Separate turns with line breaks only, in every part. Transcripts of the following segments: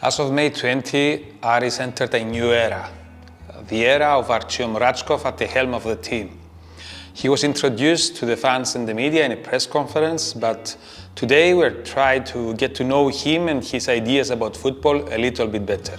As of May 20, Aris entered a new era, the era of Artem Radkov at the helm of the team. He was introduced to the fans and the media in a press conference, but today we're trying to get to know him and his ideas about football a little bit better.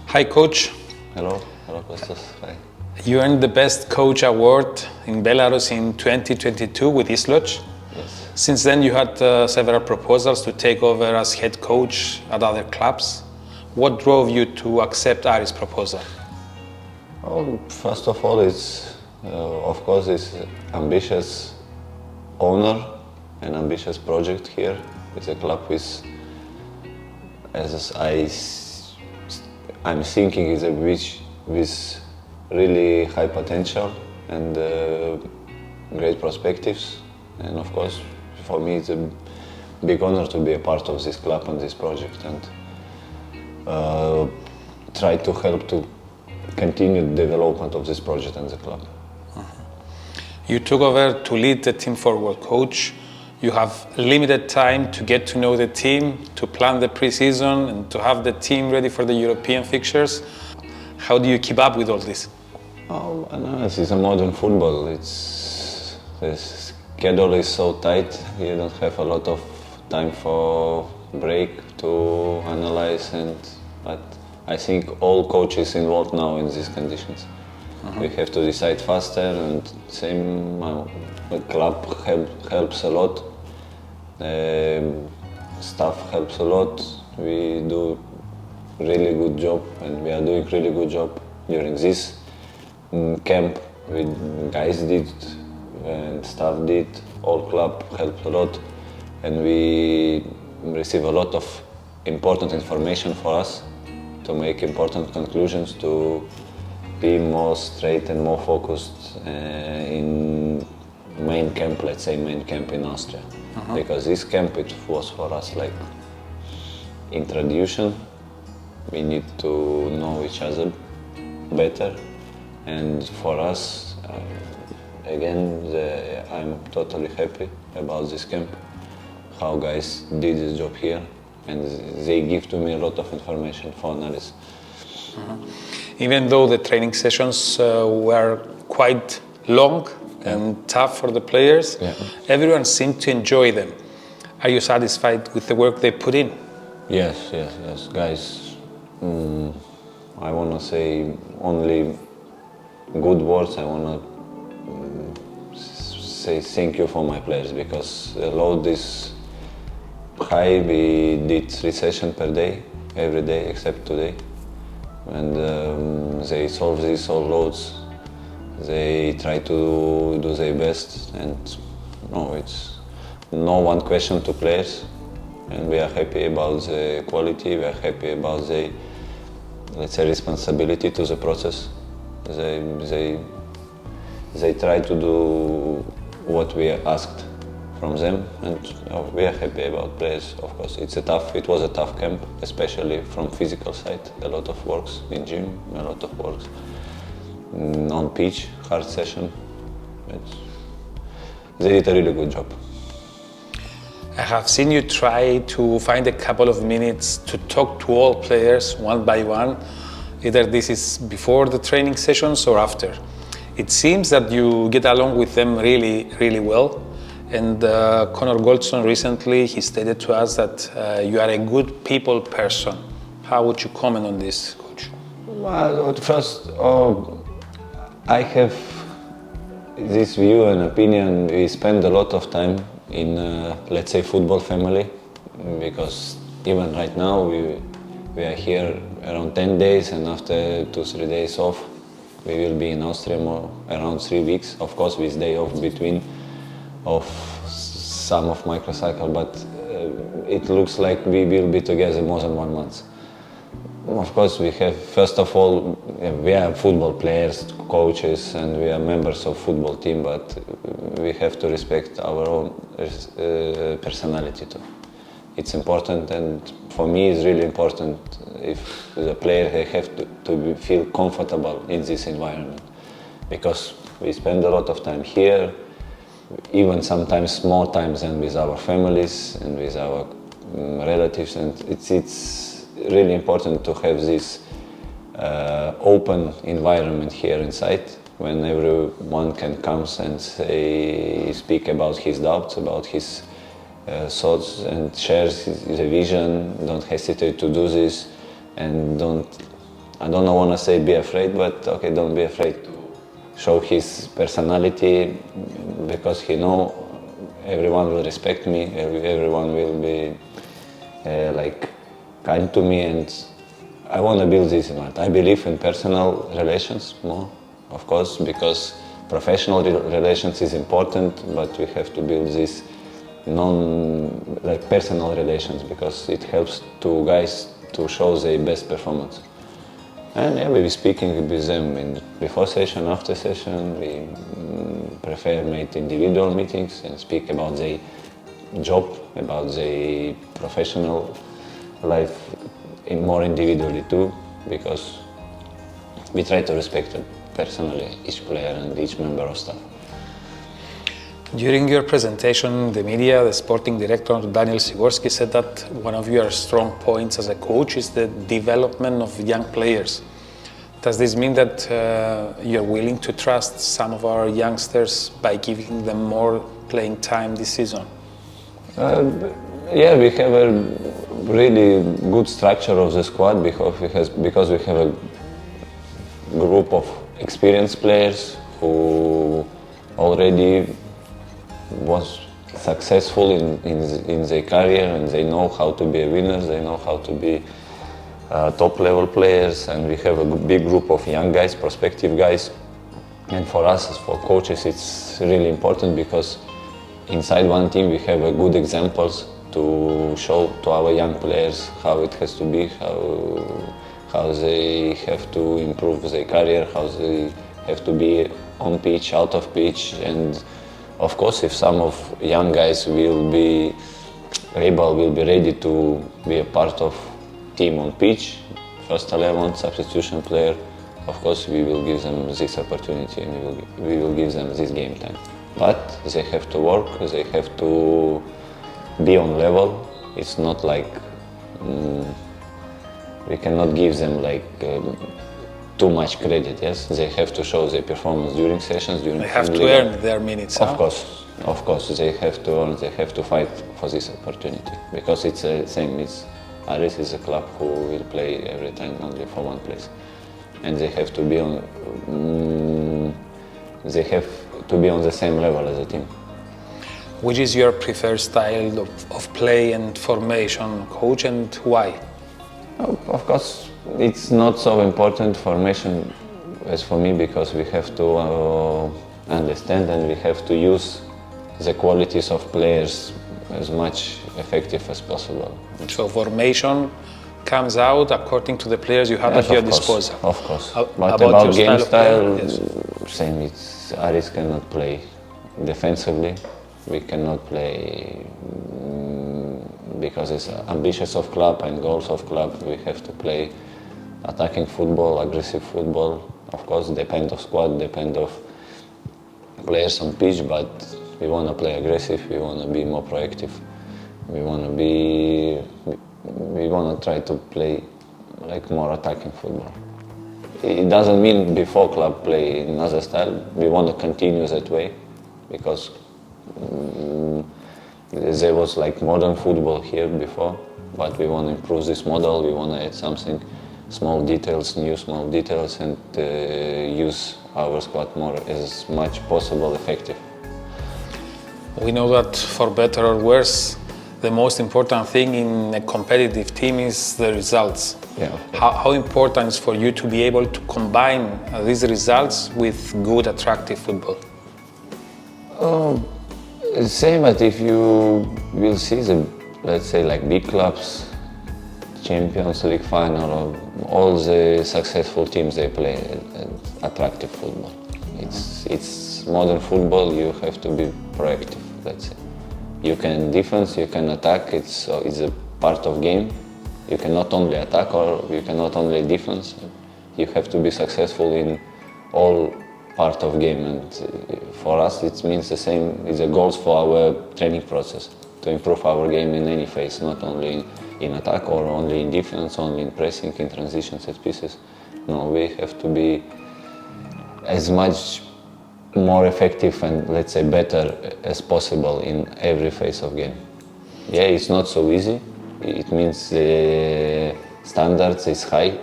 Hi, Coach.
Hello, Kostas. Hi.
You earned the Best Coach Award in Belarus in 2022 with Isloch.
Yes.
Since then, you had several proposals to take over as head coach at other clubs. What drove you to accept Aris' proposal?
Well, first of all, it's of course it's ambitious owner, an ambitious project here. It's a club with, I'm thinking, is a beach with really high potential and great perspectives. And of course, for me, it's a big honor to be a part of this club and this project and try to help to continue the development of this project and the club.
You took over to lead the team forward, Coach. You have limited time to get to know the team, to plan the preseason and to have the team ready for the European fixtures. How do you keep up with all this?
Oh, no, it's a modern football. The schedule is so tight, you don't have a lot of time for break to analyze, but I think all coaches involved now in these conditions. We have to decide faster, and same the club helps a lot. Staff helps a lot. We do really good job, and we are doing really good job during this camp. Guys did and staff did. All club helped a lot, and we receive a lot of important information for us to make important conclusions, to be more straight and more focused in main camp, let's say main camp in Austria. Because this camp, it was for us like introduction. We need to know each other better, and for us, again, I'm totally happy about this camp, how guys did this job here, and they give to me a lot of information for analysis.
Even though the training sessions were quite long and tough for the players, everyone seemed to enjoy them. Are you satisfied with the work they put in?
Yes, guys. I want to say only good words. I want to say thank you for my players, because the load is high. We did 3 sessions per day, every day except today. And they solve these all loads. They try to do their best, and no, it's no one question to players. And we are happy about the quality. We are happy about the, let's say, responsibility to the process. They try to do what we asked from them, and we are happy about players. Of course, it was a tough camp, especially from physical side. A lot of works in gym, a lot of works on pitch, hard session. But they did a really good job.
I have seen you try to find a couple of minutes to talk to all players one by one. Either this is before the training sessions or after. It seems that you get along with them really, really well. And Conor Goldson recently, he stated to us that you are a good people person. How would you comment on this, Coach?
Well, first, I have this view and opinion. We spend a lot of time in, let's say, football family, because even right now we are here around 10 days, and after 2-3 days off, we will be in Austria more around 3 weeks. Of course, with day off between of some of microcycle, but it looks like we will be together more than 1 month. Of course, we have, first of all, we are football players, coaches, and we are members of football team, but we have to respect our own personality too. It's important, and for me it's really important if the player have to feel comfortable in this environment, because we spend a lot of time here, even sometimes more times than with our families and with our relatives, and really important to have this open environment here inside, when everyone can come and speak about his doubts, about his thoughts, and share his vision. Don't hesitate to do this, and I don't want to say be afraid, but okay, don't be afraid to show his personality, because he know everyone will respect me, everyone will be like kind to me, and I want to build this environment. I believe in personal relations more, of course, because professional relations is important, but we have to build this personal relations, because it helps to guys to show their best performance. And yeah, we be speaking with them in before session, after session. We prefer make individual meetings and speak about their job, about their professional life more individually too, because we try to respect personally each player and each member of staff.
During your presentation, the media, the sporting director Daniel Sigorski said that one of your strong points as a coach is the development of young players. Does this mean that you're willing to trust some of our youngsters by giving them more playing time this season?
Yeah, we have a really good structure of the squad, because we have a group of experienced players who already was successful in their career, and they know how to be a winner, they know how to be top level players, and we have a big group of young guys, prospective guys. And for us, as for coaches, it's really important, because inside one team we have good examples to show to our young players how it has to be, how they have to improve their career, how they have to be on pitch, out of pitch. And of course, if some of young guys will be ready to be a part of team on pitch, first 11, substitution player, of course we will give them this opportunity, and we will give them this game time. But they have to work, they have to be on level. It's not like we cannot give them like too much credit. Yes, they have to show their performance during sessions.
They have to earn their minutes.
Of course, they have to earn. They have to fight for this opportunity, because it's the same. Aris is a club who will play every time only for one place, and they have to be on. They have to be on the same level as a team.
Which is your preferred style of play and formation, coach, and why?
Of course, it's not so important formation as for me, because we have to understand and we have to use the qualities of players as much effective as possible.
So formation comes out according to the players you have at your disposal.
Of course. But about game style,
yes.
Same. Aris cannot play defensively. We cannot play because it's ambitious of club and goals of club. We have to play attacking football, aggressive football. Of course, depend of squad, depend of players on pitch, but we want to play aggressive. We want to be more proactive. We want to try to play like more attacking football. It doesn't mean before club play in another style. We want to continue that way, because there was like modern football here before, but we want to improve this model. We want to add something, small details, new small details, and use our squad more as much possible effective.
We know that for better or worse, the most important thing in a competitive team is the results.
Yeah.
How important is for you to be able to combine these results with good, attractive football?
Same, but if you will see the, let's say, like big clubs, Champions League final, all the successful teams, they play attractive football. It's modern football. You have to be proactive. Let's say you can defense, you can attack. It's a part of game. You cannot only attack or you cannot only defense. You have to be successful in all part of game, and for us it means the same. It's a goals for our training process to improve our game in any phase, not only in attack or only in defense, only in pressing, in transition set pieces. No, we have to be as much more effective and, let's say, better as possible in every phase of game. Yeah, it's not so easy. It means the standards is high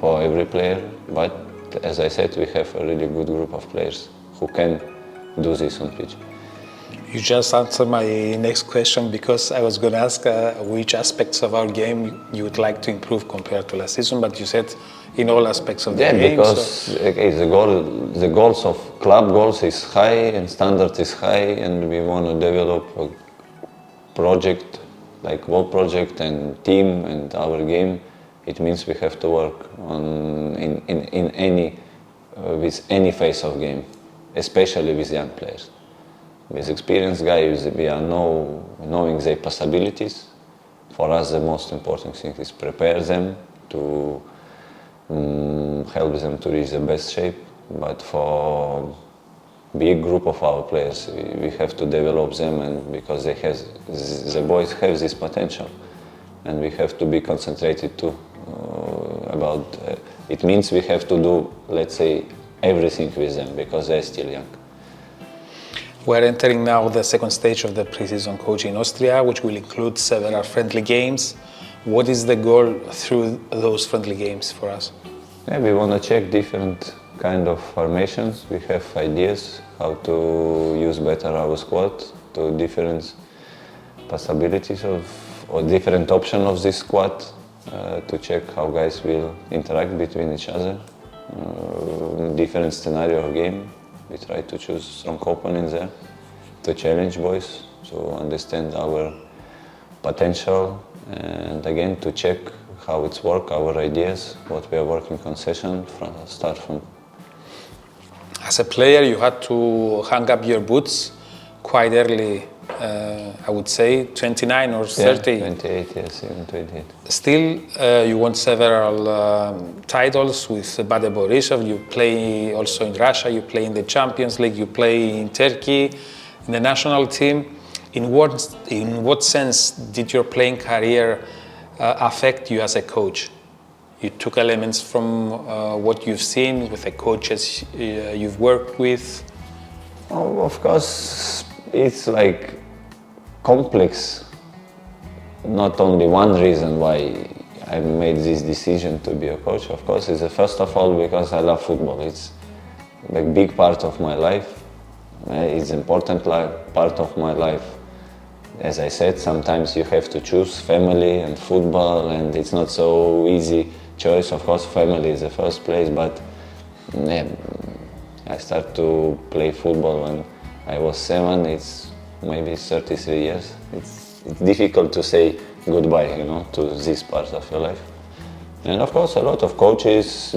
for every player, but as I said, we have a really good group of players who can do this on pitch.
You just answered my next question, because I was going to ask which aspects of our game you would like to improve compared to last season, but you said in all aspects of the game.
Yeah, because okay, the goals of club goals is high and standard is high, and we want to develop a project like work project and team and our game. It means we have to work on in any with any phase of game, especially with young players. With experienced guys, we are knowing their possibilities. For us, the most important thing is prepare them to help them to reach the best shape. But for big group of our players, we have to develop them, and because the boys have this potential, and we have to be concentrated too about. It means we have to do, let's say, everything with them because they're still young.
We're entering now the second stage of the pre-season coach in Austria, which will include several friendly games. What is the goal through those friendly games for us?
Yeah, we want to check different kind of formations. We have ideas how to use better our squad, to different possibilities or different options of this squad, to check how guys will interact between each other. Different scenario of game. We try to choose strong opponents there, to challenge boys, to understand our potential, and again to check how it's work, our ideas, what we are working on session, start from.
As a player, you had to hang up your boots quite early, I would say, 29 or 30.
Yeah, 28, yes, even 28.
Still, you won several titles with Bate Borisov. You play also in Russia, you play in the Champions League, you play in Turkey, in the national team. In what sense did your playing career affect you as a coach? You took elements from what you've seen with the coaches you've worked with?
Oh, of course, it's like complex. Not only one reason why I made this decision to be a coach. Of course, it's first of all because I love football. It's a big part of my life. It's an important part of my life. As I said, sometimes you have to choose family and football, and it's not so easy choice. Of course, family is the first place, but yeah, I started to play football when I was 7. It's maybe 33 years. It's difficult to say goodbye, to this part of your life. And of course, a lot of coaches,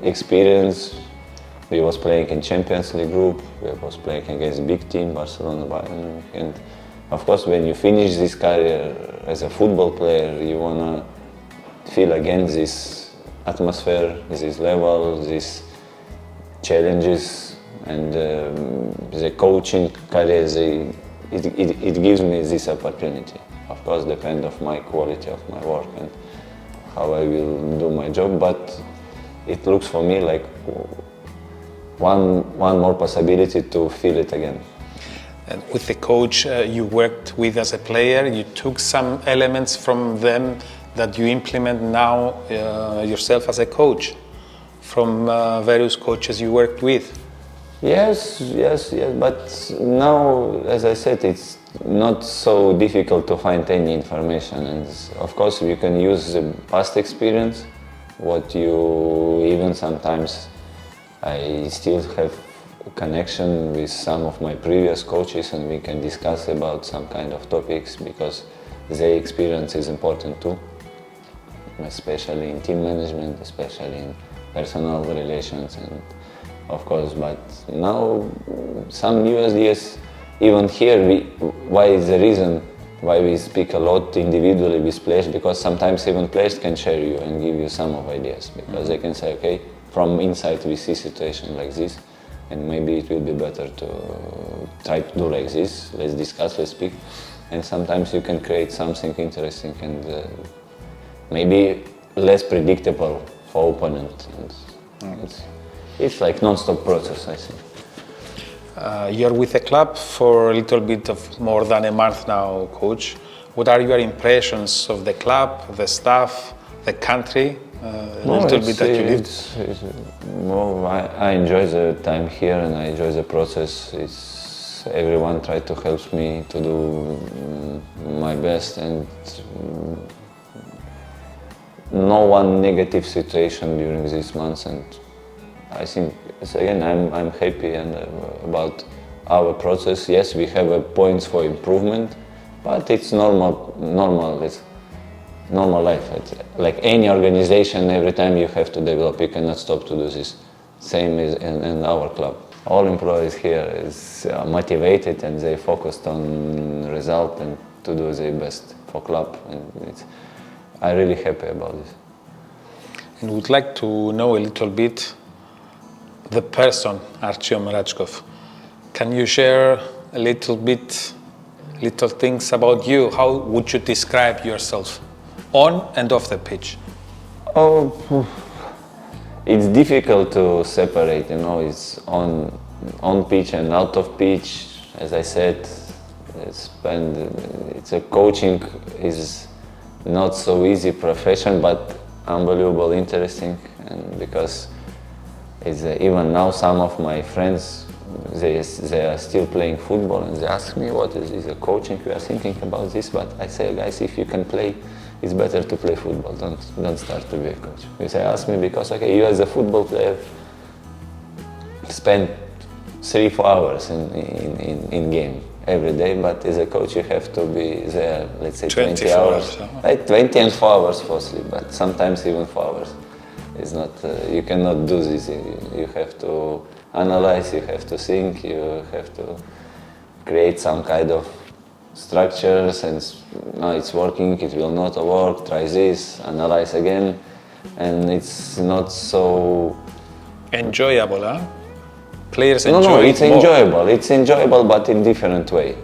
experience. We was playing in Champions League group. We was playing against big team, Barcelona, Bayern, and of course, when you finish this career as a football player, you wanna feel again this atmosphere, this level, these challenges, and the coaching career. It gives me this opportunity. Of course, depend of my quality of my work and how I will do my job. But it looks for me like one more possibility to feel it again.
And with the coach you worked with as a player, you took some elements from them that you implement now yourself as a coach, from various coaches you worked with.
Yes, but now, as I said, it's not so difficult to find any information, and of course you can use the past experience, what you even sometimes, I still have connection with some of my previous coaches, and we can discuss about some kind of topics because their experience is important too, especially in team management, especially in personal relations, and of course. But now some new ideas, even here, why is the reason why we speak a lot individually with players, because sometimes even players can share you and give you some of ideas, because they can say, okay, from inside we see situation like this, and maybe it will be better to try to do like this. Let's discuss, let's speak. And sometimes you can create something interesting and maybe less predictable for opponent. It's like non-stop process, I think.
You're with the club for a little bit of more than a month now, coach. What are your impressions of the club, the staff, the country? Little bit that you lived.
Well, I enjoy the time here and I enjoy the process. Everyone tried to help me to do my best, and no one negative situation during these months. And I think again I'm happy and about our process. Yes, we have points for improvement, but it's normal. It's normal life. It's like any organization, every time you have to develop, you cannot stop to do this. Same is in our club. All employees here is motivated and they focused on result and to do their best for club. And I'm really happy about this.
And would like to know a little bit the person Artem Radkov. Can you share a little things about you? How would you describe yourself on and off the pitch?
Oh, it's difficult to separate, it's on pitch and out of pitch. As I said, it's a coaching is not so easy profession, but unbelievable interesting. And because even now some of my friends, they are still playing football and they ask me what is a coaching, we are thinking about this, but I say, guys, if you can play, it's better to play football, don't start to be a coach. They ask me because, okay, you as a football player spend 3-4 hours in game every day, but as a coach you have to be there, let's say 20 hours. Right? 20 and 4 hours for sleep, but sometimes even 4 hours. It's not, you cannot do this, you have to analyze, you have to think, you have to create some kind of structures, and now it's working, it will not work, try this, analyze again, and it's not so
enjoyable, huh? Players enjoy
No, it's
more.
enjoyable. It's enjoyable, but in different way.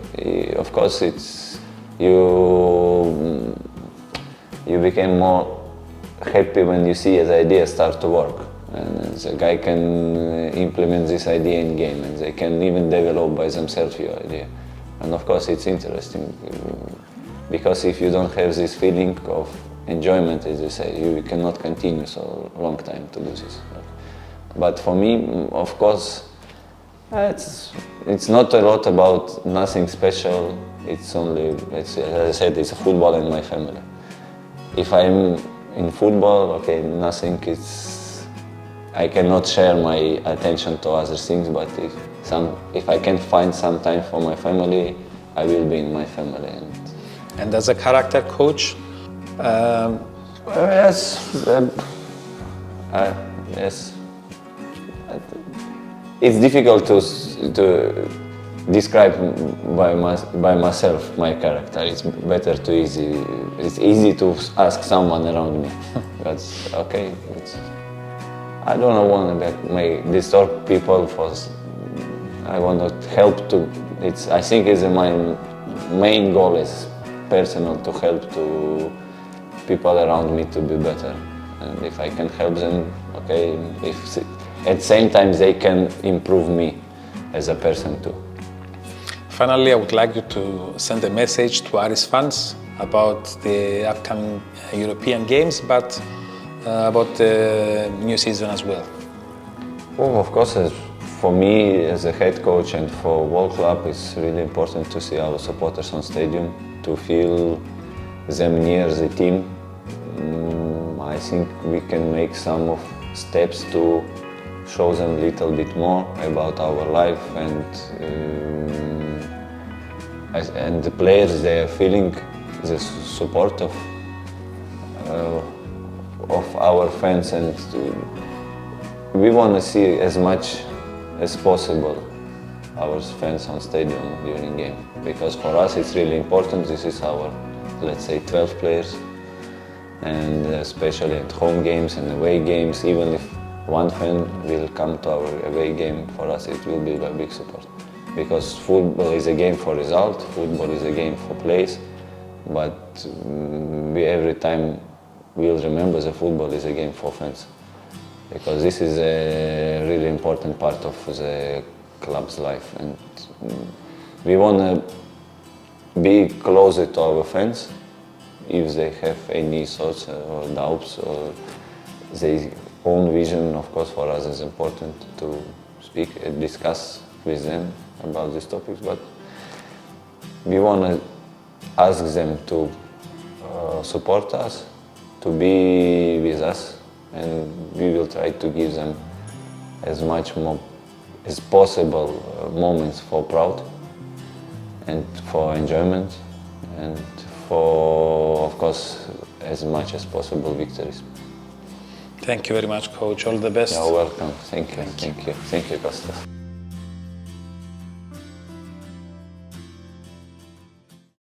Of course, it's you became more happy when you see the idea start to work, and the guy can implement this idea in game, and they can even develop by themselves your idea. And of course it's interesting, because if you don't have this feeling of enjoyment, as you say, you cannot continue so long time to do this. But for me, of course, it's not a lot about nothing special. It's only, as I said, it's a football and my family. If I'm in football, okay, nothing is, I cannot share my attention to other things, but if I can find some time for my family, I will be in my family.
And as a character coach?
Yes. Yes. It's difficult to describe by myself my character. It's better to It's easy to ask someone around me. That's okay. I don't want to disturb people. I want to help to. I think my main goal is personal, to help to people around me to be better. And if I can help them, okay. At the same time, they can improve me as a person too.
Finally, I would like you to send a message to Aris fans about the upcoming European Games, but about the new season as well.
Well, of course, for me as a head coach and for whole club, it's really important to see our supporters on stadium, to feel them near the team. I think we can make some of steps to show them a little bit more about our life, and the players, they are feeling the support of our fans, and we want to see as much as possible our fans on stadium during game, because for us it's really important. This is our, let's say, 12 players, and especially at home games and away games, even if one fan will come to our away game, for us it will be a big support. Because football is a game for result, football is a game for plays, but we every time will remember the football is a game for fans, because this is a really important part of the club's life, and we want to be closer to our fans if they have any thoughts or doubts or their own vision. Of course, for us it's important to speak and discuss with them about these topics, but we want to ask them to support us, to be with us, and we will try to give them as much more as possible moments for proud and for enjoyment, and for, of course, as much as possible victories.
Thank you very much, Coach. All the best.
You're welcome. Thank you. Thank you, Kostas.